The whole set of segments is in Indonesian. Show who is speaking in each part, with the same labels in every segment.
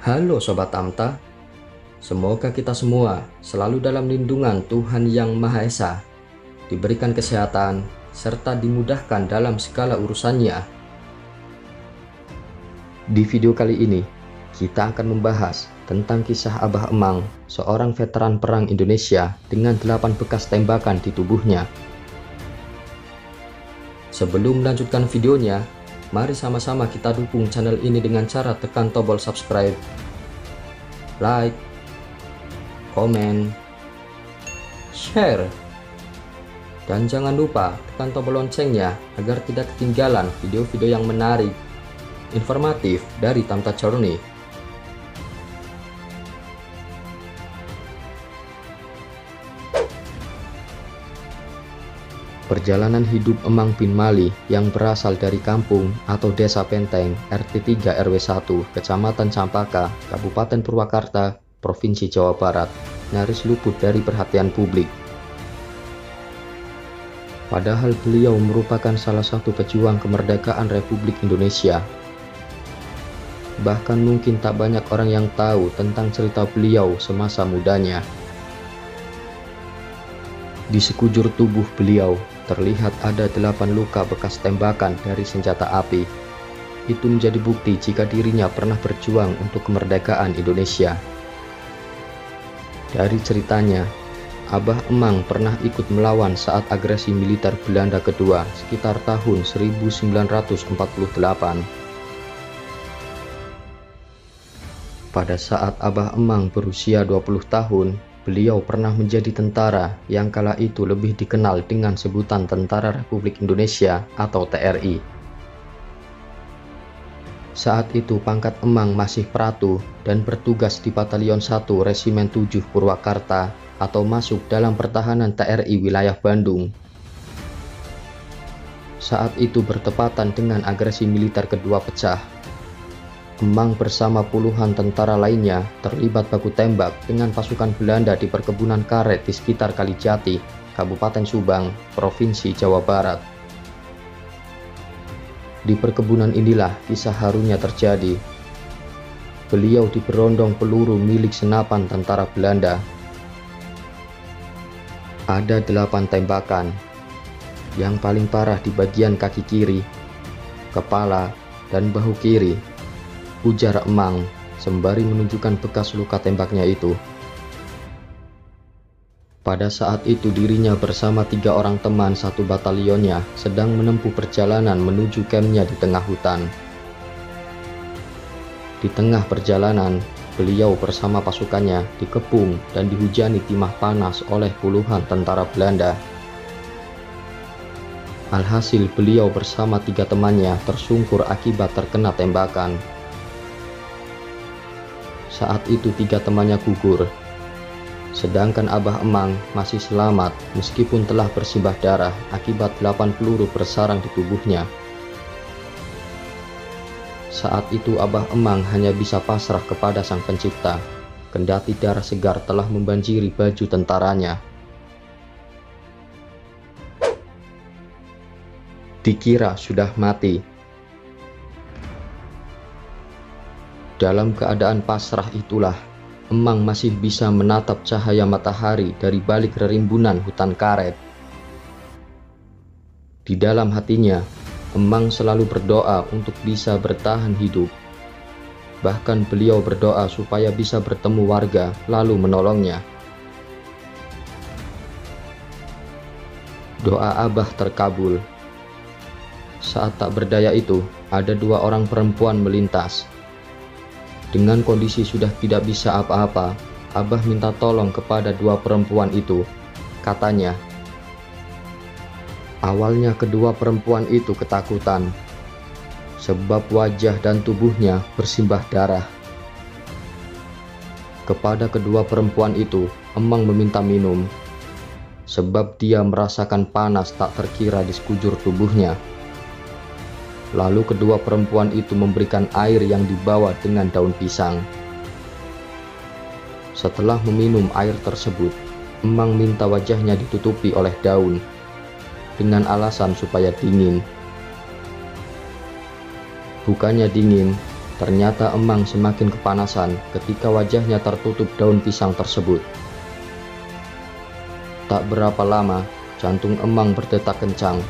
Speaker 1: Halo Sobat Tamta, semoga kita semua selalu dalam lindungan Tuhan Yang Maha Esa, diberikan kesehatan, serta dimudahkan dalam segala urusannya. Di video kali ini, kita akan membahas tentang kisah Abah Emang, seorang veteran perang Indonesia dengan 8 bekas tembakan di tubuhnya. Sebelum melanjutkan videonya, mari sama-sama kita dukung channel ini dengan cara tekan tombol subscribe, like, komen, share, dan jangan lupa tekan tombol loncengnya agar tidak ketinggalan video-video yang menarik, informatif dari Tamta Journey. Perjalanan hidup Emang bin Mali yang berasal dari kampung atau Desa Penteng, RT 3 RW 1, Kecamatan Campaka, Kabupaten Purwakarta, Provinsi Jawa Barat, nyaris luput dari perhatian publik. Padahal beliau merupakan salah satu pejuang kemerdekaan Republik Indonesia. Bahkan mungkin tak banyak orang yang tahu tentang cerita beliau semasa mudanya. Di sekujur tubuh beliau terlihat ada 8 luka bekas tembakan dari senjata api. Itu menjadi bukti jika dirinya pernah berjuang untuk kemerdekaan Indonesia. Dari ceritanya, Abah Emang pernah ikut melawan saat agresi militer Belanda kedua sekitar tahun 1948. Pada saat Abah Emang berusia 20 tahun, beliau pernah menjadi tentara yang kala itu lebih dikenal dengan sebutan Tentara Republik Indonesia atau TRI. Saat itu pangkat Emang masih Pratu dan bertugas di Batalion 1 Resimen 7 Purwakarta atau masuk dalam pertahanan TRI wilayah Bandung. Saat itu bertepatan dengan agresi militer kedua pecah. Emang bersama puluhan tentara lainnya terlibat baku tembak dengan pasukan Belanda di perkebunan karet di sekitar Kalijati, Kabupaten Subang, Provinsi Jawa Barat. Di perkebunan inilah kisah harunya terjadi. Beliau diberondong peluru milik senapan tentara Belanda. Ada 8 tembakan. Yang paling parah di bagian kaki kiri, kepala, dan bahu kiri, ujar Emang sembari menunjukkan bekas luka tembaknya itu. Pada saat itu dirinya bersama 3 orang teman satu batalionnya sedang menempuh perjalanan menuju kampnya di tengah hutan. Di tengah perjalanan, beliau bersama pasukannya dikepung dan dihujani timah panas oleh puluhan tentara Belanda. Alhasil beliau bersama 3 temannya tersungkur akibat terkena tembakan. Saat itu 3 temannya gugur, sedangkan Abah Emang masih selamat meskipun telah bersimbah darah akibat 8 peluru bersarang di tubuhnya. Saat itu Abah Emang hanya bisa pasrah kepada Sang Pencipta, kendati darah segar telah membanjiri baju tentaranya. Dikira sudah mati. Dalam keadaan pasrah itulah, Emang masih bisa menatap cahaya matahari dari balik rerimbunan hutan karet. Di dalam hatinya, Emang selalu berdoa untuk bisa bertahan hidup. Bahkan beliau berdoa supaya bisa bertemu warga lalu menolongnya. Doa Abah terkabul. Saat tak berdaya itu, ada 2 orang perempuan melintas. Dengan kondisi sudah tidak bisa apa-apa, Abah minta tolong kepada 2 perempuan itu. Katanya, awalnya kedua perempuan itu ketakutan, sebab wajah dan tubuhnya bersimbah darah. Kepada kedua perempuan itu, Emang meminta minum, sebab dia merasakan panas tak terkira di sekujur tubuhnya. Lalu kedua perempuan itu memberikan air yang dibawa dengan daun pisang. Setelah meminum air tersebut, Emang minta wajahnya ditutupi oleh daun, dengan alasan supaya dingin. Bukannya dingin, Ternyata Emang semakin kepanasan ketika wajahnya tertutup daun pisang tersebut. Tak berapa lama, jantung Emang berdetak kencang.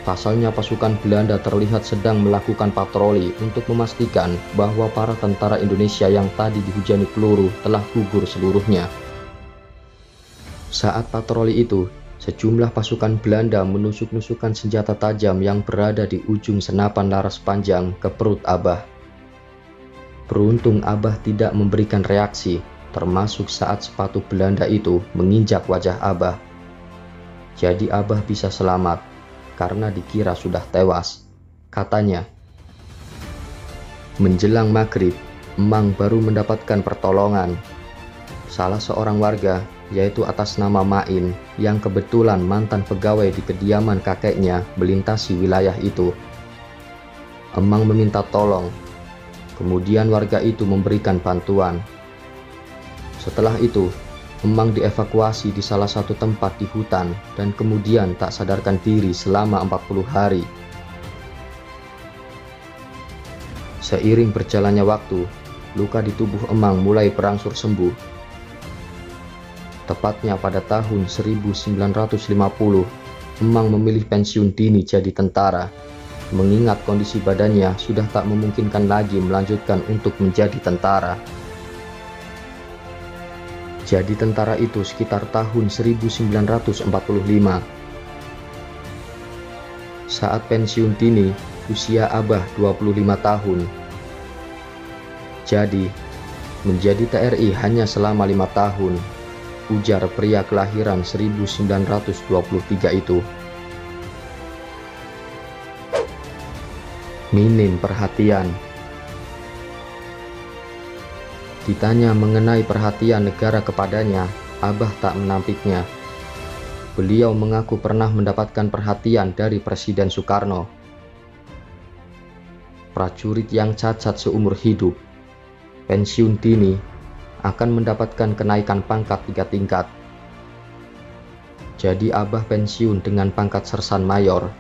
Speaker 1: Pasalnya pasukan Belanda terlihat sedang melakukan patroli untuk memastikan bahwa para tentara Indonesia yang tadi dihujani peluru telah gugur seluruhnya. Saat patroli itu, sejumlah pasukan Belanda menusuk-nusukkan senjata tajam yang berada di ujung senapan laras panjang ke perut Abah. Beruntung Abah tidak memberikan reaksi, termasuk saat sepatu Belanda itu menginjak wajah Abah. Jadi Abah bisa selamat, karena dikira sudah tewas, katanya. Menjelang maghrib, Emang baru mendapatkan pertolongan. Salah seorang warga, yaitu atas nama Main, yang kebetulan mantan pegawai di kediaman kakeknya, melintasi wilayah itu. Emang meminta tolong. Kemudian warga itu memberikan bantuan. Setelah itu, Emang dievakuasi di salah satu tempat di hutan dan kemudian tak sadarkan diri selama 40 hari. Seiring berjalannya waktu, luka di tubuh Emang mulai berangsur sembuh. Tepatnya pada tahun 1950, Emang memilih pensiun dini jadi tentara, mengingat kondisi badannya sudah tak memungkinkan lagi melanjutkan untuk menjadi tentara. Jadi tentara itu sekitar tahun 1945. Saat pensiun dini, usia Abah 25 tahun. Jadi, menjadi TRI hanya selama 5 tahun, ujar pria kelahiran 1923 itu. Minim perhatian. Ditanya mengenai perhatian negara kepadanya, Abah tak menampiknya. Beliau mengaku pernah mendapatkan perhatian dari Presiden Soekarno. Prajurit yang cacat seumur hidup, pensiun dini, akan mendapatkan kenaikan pangkat 3 tingkat. Jadi Abah pensiun dengan pangkat sersan mayor.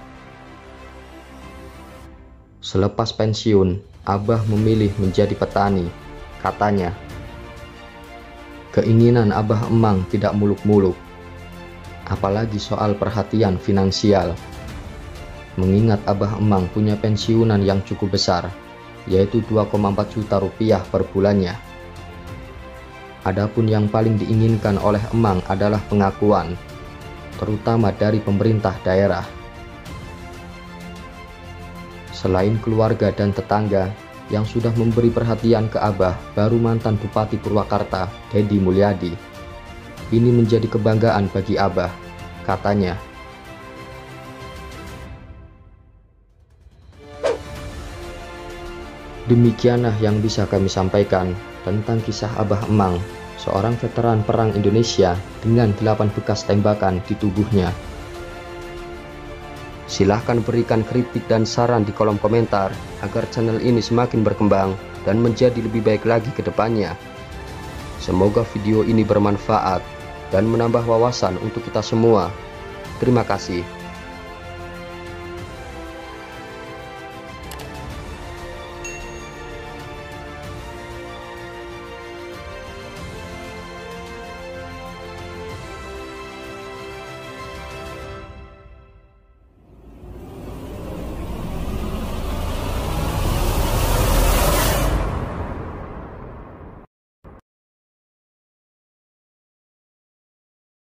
Speaker 1: Selepas pensiun, Abah memilih menjadi petani, katanya. Keinginan Abah Emang tidak muluk-muluk, apalagi soal perhatian finansial. Mengingat Abah Emang punya pensiunan yang cukup besar, yaitu 2,4 juta rupiah per bulannya. Adapun yang paling diinginkan oleh Emang adalah pengakuan, terutama dari pemerintah daerah. Selain keluarga dan tetangga, yang sudah memberi perhatian ke Abah baru mantan Bupati Purwakarta, Deddy Mulyadi. Ini menjadi kebanggaan bagi Abah, katanya. Demikianlah yang bisa kami sampaikan tentang kisah Abah Emang, seorang veteran perang Indonesia dengan 8 bekas tembakan di tubuhnya. Silahkan berikan kritik dan saran di kolom komentar agar channel ini semakin berkembang dan menjadi lebih baik lagi ke depannya. Semoga video ini bermanfaat dan menambah wawasan untuk kita semua. Terima kasih.